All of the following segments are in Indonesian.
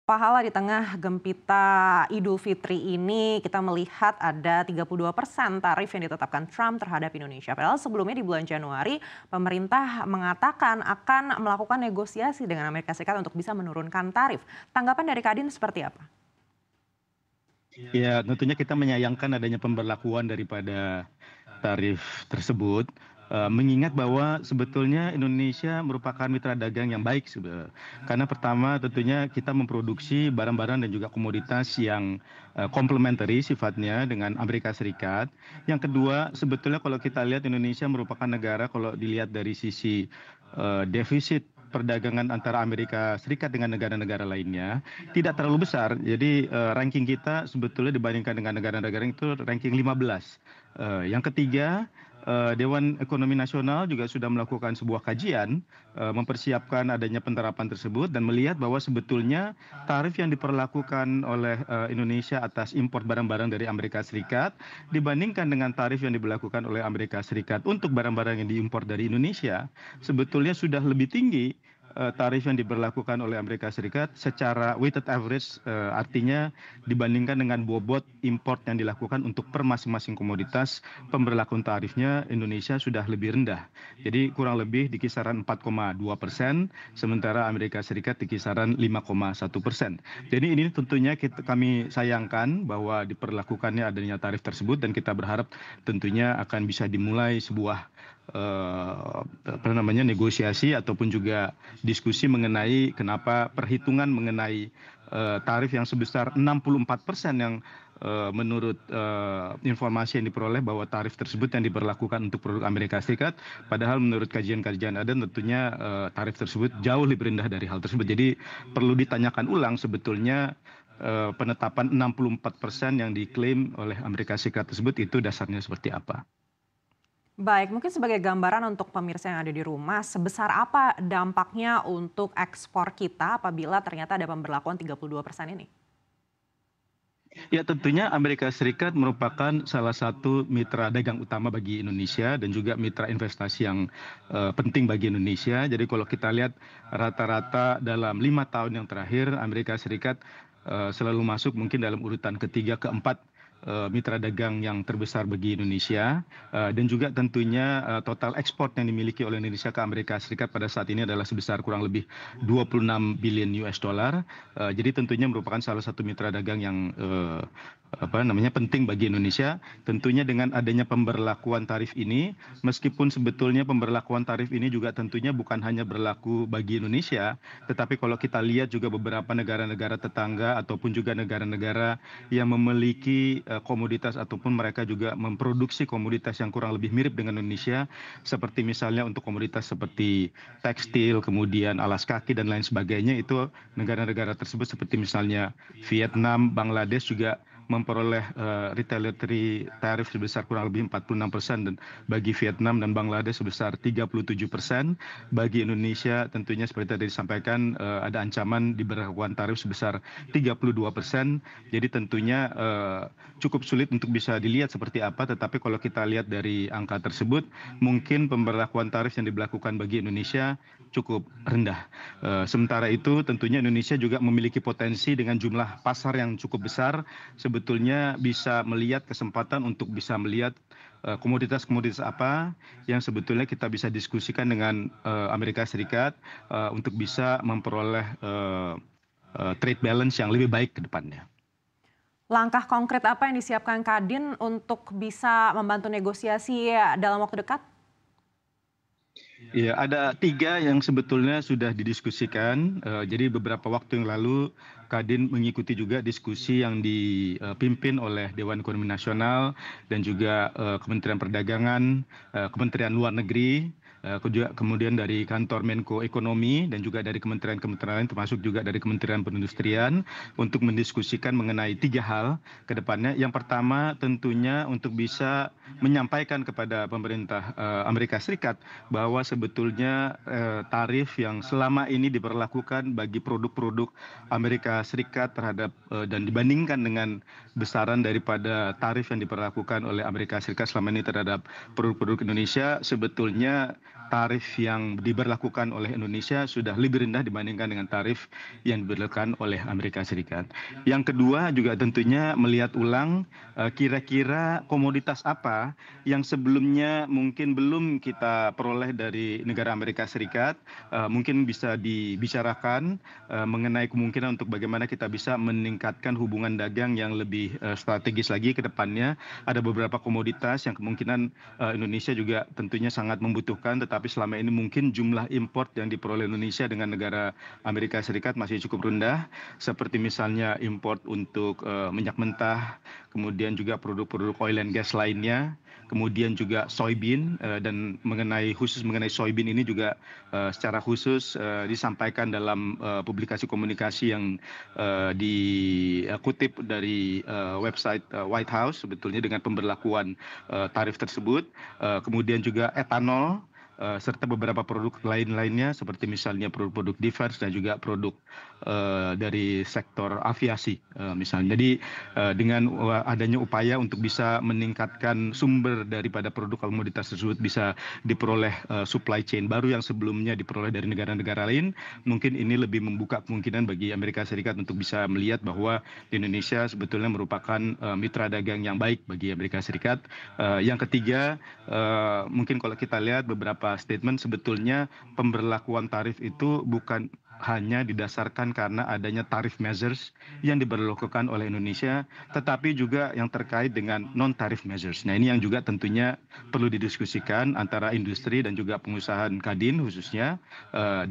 Pak Hala, di tengah gempita Idul Fitri ini kita melihat ada 32% tarif yang ditetapkan Trump terhadap Indonesia. Padahal sebelumnya di bulan Januari pemerintah mengatakan akan melakukan negosiasi dengan Amerika Serikat untuk bisa menurunkan tarif. Tanggapan dari Kadin seperti apa? Ya, tentunya kita menyayangkan adanya pemberlakuan daripada tarif tersebut, mengingat bahwa sebetulnya Indonesia merupakan mitra dagang yang baik karena pertama tentunya kita memproduksi barang-barang dan juga komoditas yang, komplementari sifatnya dengan Amerika Serikat. Yang kedua, sebetulnya kalau kita lihat Indonesia merupakan negara kalau dilihat dari sisi, defisit perdagangan antara Amerika Serikat dengan negara-negara lainnya tidak terlalu besar. Jadi, ranking kita sebetulnya dibandingkan dengan negara-negara itu ranking 15. Yang ketiga, Dewan Ekonomi Nasional juga sudah melakukan sebuah kajian, mempersiapkan adanya penerapan tersebut dan melihat bahwa sebetulnya tarif yang diperlakukan oleh, Indonesia atas impor barang-barang dari Amerika Serikat dibandingkan dengan tarif yang diberlakukan oleh Amerika Serikat untuk barang-barang yang diimpor dari Indonesia, sebetulnya sudah lebih tinggi, tarif yang diberlakukan oleh Amerika Serikat secara weighted average, artinya dibandingkan dengan bobot import yang dilakukan untuk per masing-masing komoditas, pemberlakuan tarifnya Indonesia sudah lebih rendah. Jadi kurang lebih di kisaran 4,2%, sementara Amerika Serikat di kisaran 5,1%. Jadi ini tentunya kami sayangkan bahwa diperlakukannya adanya tarif tersebut dan kita berharap tentunya akan bisa dimulai sebuah, negosiasi ataupun juga diskusi mengenai kenapa perhitungan mengenai, tarif yang sebesar 64% yang, menurut, informasi yang diperoleh bahwa tarif tersebut yang diberlakukan untuk produk Amerika Serikat, padahal menurut kajian-kajian ada tentunya, tarif tersebut jauh lebih rendah dari hal tersebut. Jadi perlu ditanyakan ulang sebetulnya, penetapan 64% yang diklaim oleh Amerika Serikat tersebut itu dasarnya seperti apa. Baik, mungkin sebagai gambaran untuk pemirsa yang ada di rumah, sebesar apa dampaknya untuk ekspor kita apabila ternyata ada pemberlakuan 32% ini? Ya tentunya Amerika Serikat merupakan salah satu mitra dagang utama bagi Indonesia dan juga mitra investasi yang, penting bagi Indonesia. Jadi kalau kita lihat rata-rata dalam 5 tahun yang terakhir Amerika Serikat, selalu masuk mungkin dalam urutan ketiga, keempat, mitra dagang yang terbesar bagi Indonesia, dan juga tentunya, total ekspor yang dimiliki oleh Indonesia ke Amerika Serikat pada saat ini adalah sebesar kurang lebih 26 billion US dollar. Jadi tentunya merupakan salah satu mitra dagang yang, penting bagi Indonesia. Tentunya dengan adanya pemberlakuan tarif ini, meskipun sebetulnya pemberlakuan tarif ini juga tentunya bukan hanya berlaku bagi Indonesia, tetapi kalau kita lihat juga beberapa negara-negara tetangga ataupun juga negara-negara yang memiliki, komoditas ataupun mereka juga memproduksi komoditas yang kurang lebih mirip dengan Indonesia, seperti misalnya untuk komoditas seperti tekstil, kemudian alas kaki dan lain sebagainya, itu negara-negara tersebut seperti misalnya Vietnam, Bangladesh juga memperoleh, retaliatory tariff sebesar kurang lebih 46% dan bagi Vietnam dan Bangladesh sebesar 37%. Bagi Indonesia tentunya seperti tadi disampaikan, ada ancaman diberlakukan tarif sebesar 32%. Jadi tentunya, cukup sulit untuk bisa dilihat seperti apa, tetapi kalau kita lihat dari angka tersebut, mungkin pemberlakuan tarif yang diberlakukan bagi Indonesia cukup rendah. Sementara itu tentunya Indonesia juga memiliki potensi dengan jumlah pasar yang cukup besar, sebetulnya bisa melihat kesempatan untuk bisa melihat, komoditas-komoditas apa yang sebetulnya kita bisa diskusikan dengan, Amerika Serikat, untuk bisa memperoleh, trade balance yang lebih baik ke depannya. Langkah konkret apa yang disiapkan Kadin untuk bisa membantu negosiasi dalam waktu dekat? Iya, ada 3 yang sebetulnya sudah didiskusikan, jadi beberapa waktu yang lalu Kadin mengikuti juga diskusi yang dipimpin oleh Dewan Ekonomi Nasional dan juga, Kementerian Perdagangan, Kementerian Luar Negeri, kemudian dari kantor Menko Ekonomi dan juga dari kementerian-kementerian lain termasuk juga dari Kementerian Perindustrian untuk mendiskusikan mengenai 3 hal ke depannya. Yang pertama tentunya untuk bisa menyampaikan kepada pemerintah, Amerika Serikat bahwa sebetulnya, tarif yang selama ini diberlakukan bagi produk-produk Amerika Serikat terhadap, dan dibandingkan dengan besaran daripada tarif yang diberlakukan oleh Amerika Serikat selama ini terhadap produk-produk Indonesia, sebetulnya tarif yang diberlakukan oleh Indonesia sudah lebih rendah dibandingkan dengan tarif yang diberlakukan oleh Amerika Serikat. Yang kedua juga tentunya melihat ulang kira-kira komoditas apa yang sebelumnya mungkin belum kita peroleh dari negara Amerika Serikat, mungkin bisa dibicarakan mengenai kemungkinan untuk bagaimana kita bisa meningkatkan hubungan dagang yang lebih strategis lagi ke depannya. Ada beberapa komoditas yang kemungkinan Indonesia juga tentunya sangat membutuhkan, tetapi selama ini mungkin jumlah import yang diperoleh Indonesia dengan negara Amerika Serikat masih cukup rendah, seperti misalnya import untuk minyak mentah, kemudian juga produk-produk oil and gas lainnya, kemudian juga soybean, dan khusus mengenai soybean ini juga secara khusus disampaikan dalam publikasi komunikasi yang dikutip dari website White House sebetulnya dengan pemberlakuan tarif tersebut. Kemudian juga etanol, serta beberapa produk lainnya seperti misalnya produk-produk defense dan juga produk dari sektor aviasi misalnya. Jadi dengan adanya upaya untuk bisa meningkatkan sumber daripada produk komoditas tersebut bisa diperoleh supply chain baru yang sebelumnya diperoleh dari negara-negara lain, mungkin ini lebih membuka kemungkinan bagi Amerika Serikat untuk bisa melihat bahwa Indonesia sebetulnya merupakan mitra dagang yang baik bagi Amerika Serikat. Yang ketiga, mungkin kalau kita lihat beberapa statement, sebetulnya pemberlakuan tarif itu bukan hanya didasarkan karena adanya tarif measures yang diberlakukan oleh Indonesia, tetapi juga yang terkait dengan non-tarif measures. Nah, ini yang juga tentunya perlu didiskusikan antara industri dan juga pengusaha Kadin khususnya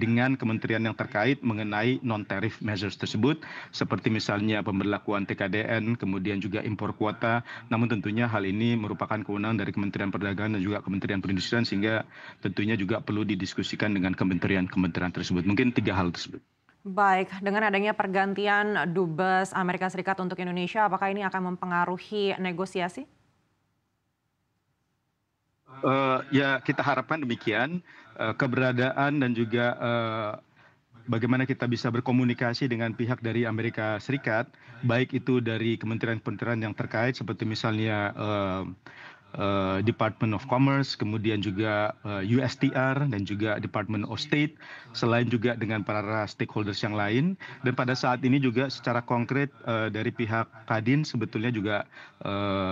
dengan kementerian yang terkait mengenai non-tarif measures tersebut, seperti misalnya pemberlakuan TKDN, kemudian juga impor kuota. Namun tentunya hal ini merupakan kewenangan dari Kementerian Perdagangan dan juga Kementerian Perindustrian, sehingga tentunya juga perlu didiskusikan dengan kementerian-kementerian tersebut. Mungkin 3 hal tersebut. Baik, dengan adanya pergantian dubes Amerika Serikat untuk Indonesia, apakah ini akan mempengaruhi negosiasi? Ya, kita harapkan demikian. Keberadaan dan juga bagaimana kita bisa berkomunikasi dengan pihak dari Amerika Serikat, baik itu dari kementerian-kementerian yang terkait seperti misalnya Department of Commerce, kemudian juga USTR dan juga Department of State, selain juga dengan para stakeholders yang lain. Dan pada saat ini juga secara konkret dari pihak Kadin sebetulnya juga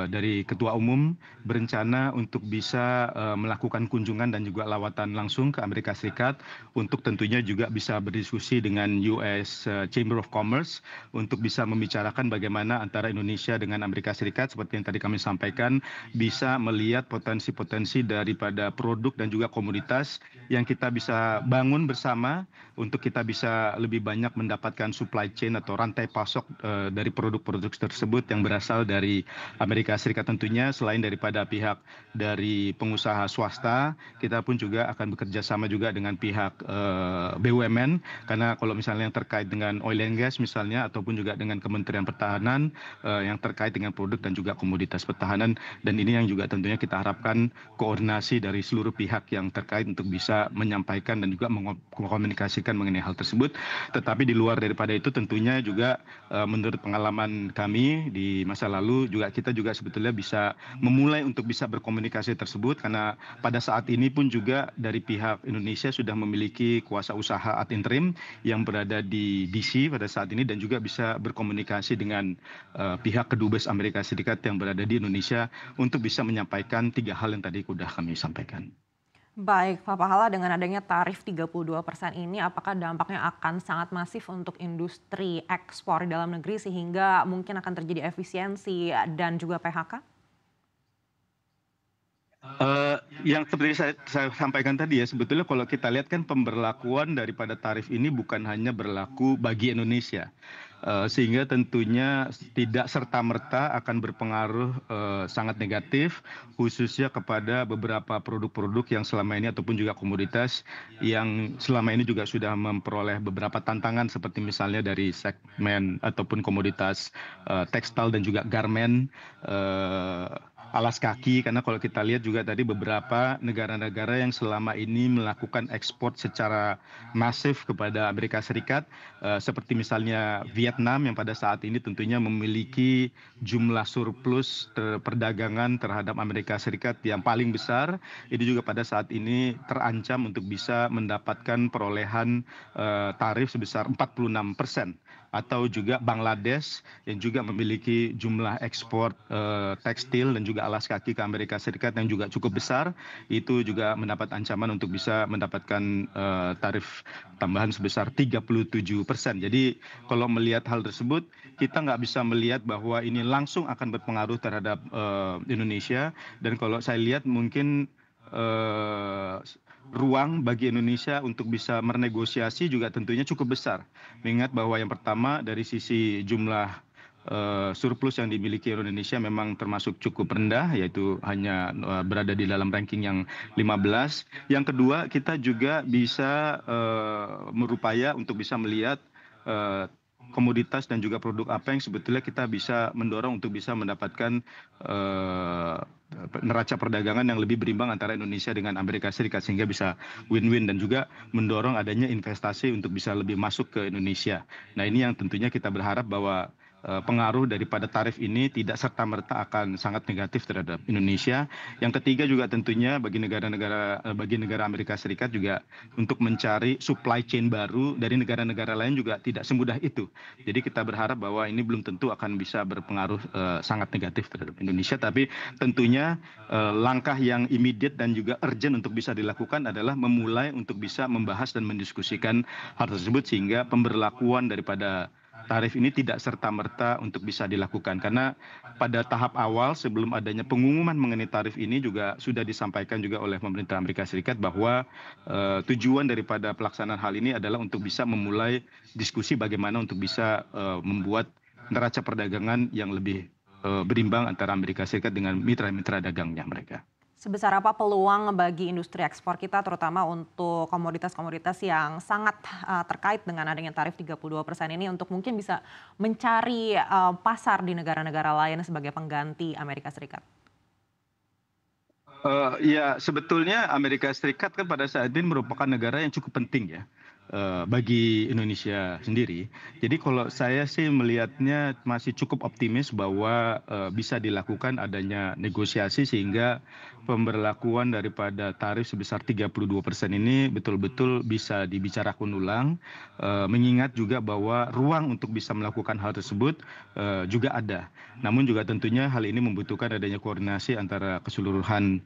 dari Ketua Umum berencana untuk bisa melakukan kunjungan dan juga lawatan langsung ke Amerika Serikat untuk tentunya juga bisa berdiskusi dengan US Chamber of Commerce untuk bisa membicarakan bagaimana antara Indonesia dengan Amerika Serikat seperti yang tadi kami sampaikan bisa melihat potensi-potensi daripada produk dan juga komoditas yang kita bisa bangun bersama untuk kita bisa lebih banyak mendapatkan supply chain atau rantai pasok dari produk-produk tersebut yang berasal dari Amerika Serikat tentunya. Selain daripada pihak dari pengusaha swasta, kita pun juga akan bekerja sama juga dengan pihak BUMN, karena kalau misalnya yang terkait dengan oil and gas misalnya ataupun juga dengan Kementerian Pertahanan yang terkait dengan produk dan juga komoditas pertahanan, dan ini yang juga tentunya kita harapkan koordinasi dari seluruh pihak yang terkait untuk bisa menyampaikan dan juga mengkomunikasikan mengenai hal tersebut. Tetapi di luar daripada itu tentunya juga menurut pengalaman kami di masa lalu juga kita juga sebetulnya bisa memulai untuk bisa berkomunikasi tersebut, karena pada saat ini pun juga dari pihak Indonesia sudah memiliki kuasa usaha ad interim yang berada di DC pada saat ini dan juga bisa berkomunikasi dengan pihak kedubes Amerika Serikat yang berada di Indonesia untuk bisa menyampaikan 3 hal yang tadi sudah kami sampaikan. Baik, Pak Pahala, dengan adanya tarif 32% ini, apakah dampaknya akan sangat masif untuk industri ekspor dalam negeri sehingga mungkin akan terjadi efisiensi dan juga PHK? Yang seperti saya sampaikan tadi ya, sebetulnya kalau kita lihat kan pemberlakuan daripada tarif ini bukan hanya berlaku bagi Indonesia, sehingga tentunya tidak serta-merta akan berpengaruh sangat negatif, khususnya kepada beberapa produk-produk yang selama ini ataupun juga komoditas yang selama ini juga sudah memperoleh beberapa tantangan seperti misalnya dari segmen ataupun komoditas tekstil dan juga garmen. alas kaki, karena kalau kita lihat juga tadi beberapa negara-negara yang selama ini melakukan ekspor secara masif kepada Amerika Serikat, seperti misalnya Vietnam yang pada saat ini tentunya memiliki jumlah surplus perdagangan terhadap Amerika Serikat yang paling besar, ini juga pada saat ini terancam untuk bisa mendapatkan perolehan tarif sebesar 46%. Atau juga Bangladesh yang juga memiliki jumlah ekspor tekstil dan juga alas kaki ke Amerika Serikat yang juga cukup besar, itu juga mendapat ancaman untuk bisa mendapatkan tarif tambahan sebesar 37%. Jadi kalau melihat hal tersebut, kita nggak bisa melihat bahwa ini langsung akan berpengaruh terhadap Indonesia, dan kalau saya lihat mungkin ruang bagi Indonesia untuk bisa bernegosiasi juga tentunya cukup besar. Mengingat bahwa yang pertama dari sisi jumlah surplus yang dimiliki Indonesia memang termasuk cukup rendah, yaitu hanya berada di dalam ranking yang 15. Yang kedua, kita juga bisa berupaya untuk bisa melihat komoditas dan juga produk apa yang sebetulnya kita bisa mendorong untuk bisa mendapatkan neraca perdagangan yang lebih berimbang antara Indonesia dengan Amerika Serikat, sehingga bisa win-win dan juga mendorong adanya investasi untuk bisa lebih masuk ke Indonesia. Nah, ini yang tentunya kita berharap bahwa pengaruh daripada tarif ini tidak serta-merta akan sangat negatif terhadap Indonesia. Yang ketiga juga tentunya bagi negara Amerika Serikat juga untuk mencari supply chain baru dari negara-negara lain juga tidak semudah itu. Jadi kita berharap bahwa ini belum tentu akan bisa berpengaruh sangat negatif terhadap Indonesia, tapi tentunya langkah yang immediate dan juga urgent untuk bisa dilakukan adalah memulai untuk bisa membahas dan mendiskusikan hal tersebut, sehingga pemberlakuan daripada tarif ini tidak serta-merta untuk bisa dilakukan. Karena pada tahap awal sebelum adanya pengumuman mengenai tarif ini juga sudah disampaikan juga oleh pemerintah Amerika Serikat bahwa tujuan daripada pelaksanaan hal ini adalah untuk bisa memulai diskusi bagaimana untuk bisa membuat neraca perdagangan yang lebih berimbang antara Amerika Serikat dengan mitra-mitra dagangnya mereka. Sebesar apa peluang bagi industri ekspor kita terutama untuk komoditas-komoditas yang sangat terkait dengan adanya tarif 32% ini untuk mungkin bisa mencari pasar di negara-negara lain sebagai pengganti Amerika Serikat? Ya, sebetulnya Amerika Serikat kan pada saat ini merupakan negara yang cukup penting ya bagi Indonesia sendiri. Jadi kalau saya sih melihatnya masih cukup optimis bahwa bisa dilakukan adanya negosiasi sehingga pemberlakuan daripada tarif sebesar 32% ini betul-betul bisa dibicarakan ulang, mengingat juga bahwa ruang untuk bisa melakukan hal tersebut juga ada. Namun juga tentunya hal ini membutuhkan adanya koordinasi antara keseluruhan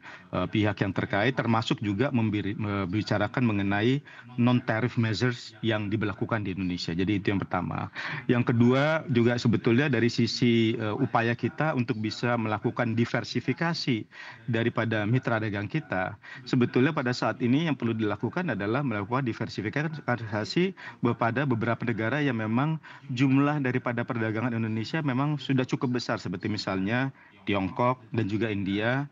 pihak yang terkait, termasuk juga membicarakan mengenai non-tariff measures yang diberlakukan di Indonesia. Jadi itu yang pertama. Yang kedua juga sebetulnya dari sisi upaya kita untuk bisa melakukan diversifikasi daripada mitra dagang kita, sebetulnya pada saat ini yang perlu dilakukan adalah melakukan diversifikasi kepada beberapa negara yang memang jumlah daripada perdagangan Indonesia memang sudah cukup besar, seperti misalnya Tiongkok dan juga India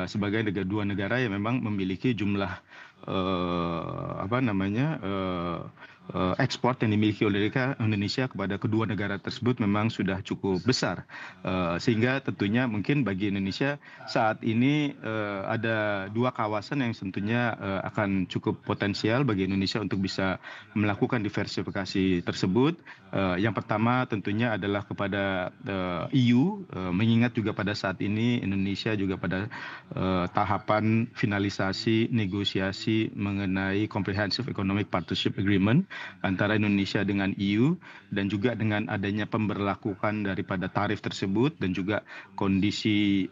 sebagai dua negara yang memang memiliki jumlah ekspor yang dimiliki oleh Indonesia kepada kedua negara tersebut memang sudah cukup besar, sehingga tentunya mungkin bagi Indonesia saat ini ada dua kawasan yang tentunya akan cukup potensial bagi Indonesia untuk bisa melakukan diversifikasi tersebut. Yang pertama tentunya adalah kepada EU, mengingat juga pada saat ini Indonesia juga pada tahapan finalisasi negosiasi mengenai Comprehensive Economic Partnership Agreement antara Indonesia dengan EU, dan juga dengan adanya pemberlakuan daripada tarif tersebut dan juga kondisi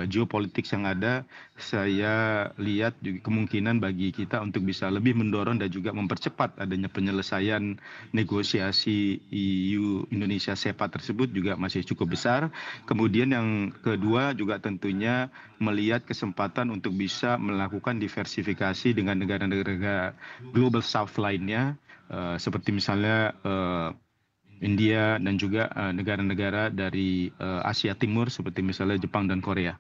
geopolitik yang ada, saya lihat juga kemungkinan bagi kita untuk bisa lebih mendorong dan juga mempercepat adanya penyelesaian negosiasi EU Indonesia SEPA tersebut juga masih cukup besar. Kemudian yang kedua juga tentunya melihat kesempatan untuk bisa melakukan diversifikasi dengan negara-negara Global South lainnya, seperti misalnya India dan juga negara-negara dari Asia Timur seperti misalnya Jepang dan Korea.